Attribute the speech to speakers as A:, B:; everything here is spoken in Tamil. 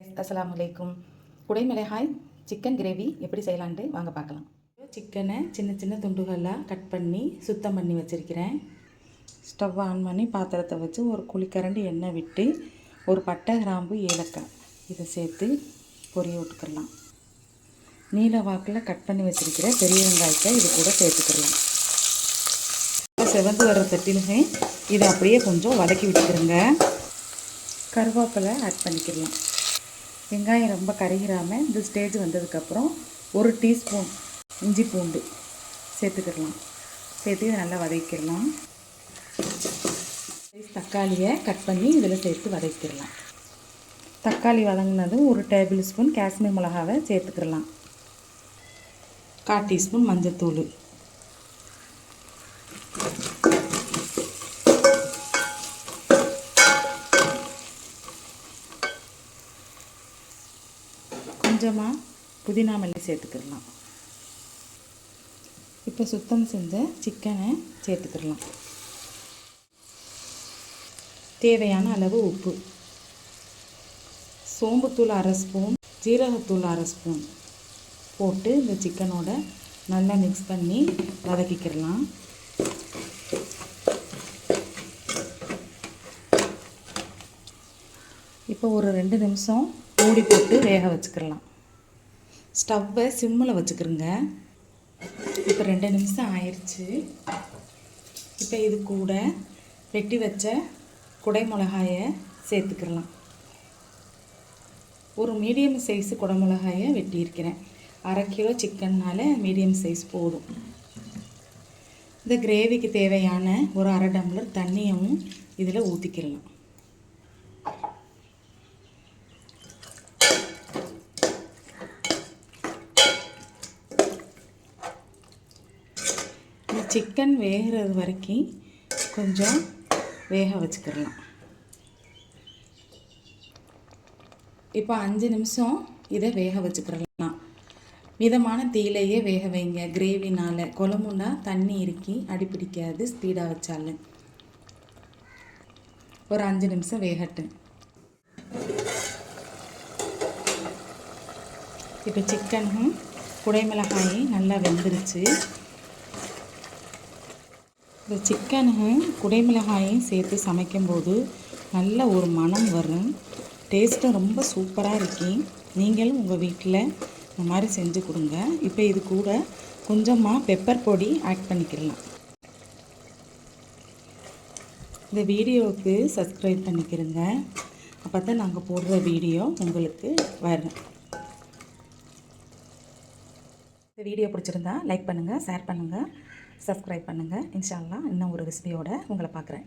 A: அஸ்ஸலாமு அலைக்கும். குடைமிளகாய் சிக்கன் கிரேவி எப்படி செய்யலான்ட்டு வாங்க பார்க்கலாம். சிக்கனை சின்ன சின்ன துண்டுகளாக கட் பண்ணி சுத்தம் பண்ணி வச்சுருக்கிறேன். ஸ்டவ் ஆன் பண்ணி பாத்திரத்தை வச்சு ஒரு குழிக்கரண்டி எண்ணெய் விட்டு ஒரு பட்டை, கிராம்பு, ஏலக்காய் இதை சேர்த்து பொரிய விட்டுக்கலாம். நீல வாக்கில் கட் பண்ணி வச்சுருக்கிற பெரிய வெங்காயத்தை இது கூட சேர்த்துக்கலாம். செவந்து வர்ற தட்டிலுமே இதை அப்படியே கொஞ்சம் வதக்கி விட்டுக்கிறோங்க. கருவேப்பிலை ஆட் பண்ணிக்கலாம். வெங்காயம் ரொம்ப கருகிராமல் இந்த ஸ்டேஜ் வந்ததுக்கப்புறம் 1 டீஸ்பூன் இஞ்சி பூண்டு சேர்த்துக்கிடலாம். சேர்த்து இதை நல்லா வதக்கிடலாம். தக்காளியை கட் பண்ணி இதில் சேர்த்து வதக்கிடலாம். தக்காளி வதங்கினதும் 1 டேபிள் ஸ்பூன் காஷ்மீர் மிளகாவை சேர்த்துக்கிடலாம். 1/4 டீஸ்பூன் மஞ்சத்தூள், கொஞ்சமாக புதினா மல்லி சேர்த்துக்கிடலாம். இப்போ சுத்தம் செஞ்ச சிக்கனை சேர்த்துக்கிடலாம். தேவையான அளவு உப்பு, சோம்புத்தூள் 1/2 ஸ்பூன், ஜீரகத்தூள் 1/2 ஸ்பூன் போட்டு இந்த சிக்கனோட நல்லா மிக்ஸ் பண்ணி வதக்கிக்கிடலாம். இப்போ ஒரு 2 நிமிஷம் மூடி போட்டு வேக வச்சுக்கிடலாம். ஸ்டவ்வை சிம்மில் வச்சுக்கிறோங்க. இப்போ 2 நிமிஷம் ஆயிடுச்சு. இப்போ இது கூட வெட்டி வச்ச குடைமிளகாயை சேர்த்துக்கிடலாம். ஒரு மீடியம் சைஸு குடைமிளகாயை வெட்டியிருக்கிறேன். 1/2 கிலோ சிக்கன்னால் மீடியம் சைஸ் போதும். இந்த கிரேவிக்கு தேவையான ஒரு 1/2 டம்ளர் தண்ணியும் இதில் ஊற்றிக்கிடலாம். சிக்கன் வேகிறது வரைக்கும் கொஞ்சம் வேக வச்சுக்கிடலாம். இப்போ 5 நிமிஷம் இதை வேக வச்சுக்கிடலாம். மிதமான தீயிலேயே வேக வைங்க. கிரேவினால் குழம்புனா தண்ணி இறுக்கி அடிப்பிடிக்காது ஸ்பீடாக வச்சாலும். ஒரு 5 நிமிஷம் வேகட்டும். இப்போ சிக்கனும் குடைமிளகாயும் நல்லா வெந்துருச்சு. இந்த சிக்கனும் குடைமிளகாயும் சேர்த்து சமைக்கும்போது நல்ல ஒரு மணம் வரும். டேஸ்ட்டும் ரொம்ப சூப்பராக இருக்கும். நீங்களும் உங்கள் வீட்டில் இந்த மாதிரி செஞ்சு கொடுங்க. இப்போ இது கூட கொஞ்சமாக பெப்பர் பொடி ஆட் பண்ணிக்கலாம். இந்த வீடியோவுக்கு சப்ஸ்கிரைப் பண்ணிக்கிறங்க. அப்போ தான் நாங்கள் போடுற வீடியோ உங்களுக்கு வரும். இந்த வீடியோ பிடிச்சிருந்தா லைக் பண்ணுங்கள், ஷேர் பண்ணுங்கள், சப்ஸ்கிரைப் பண்ணுங்கள். இன்ஷா அல்லாஹ் இன்னும் ஒரு ரெசிபியோடு உங்களை பார்க்குறேன்.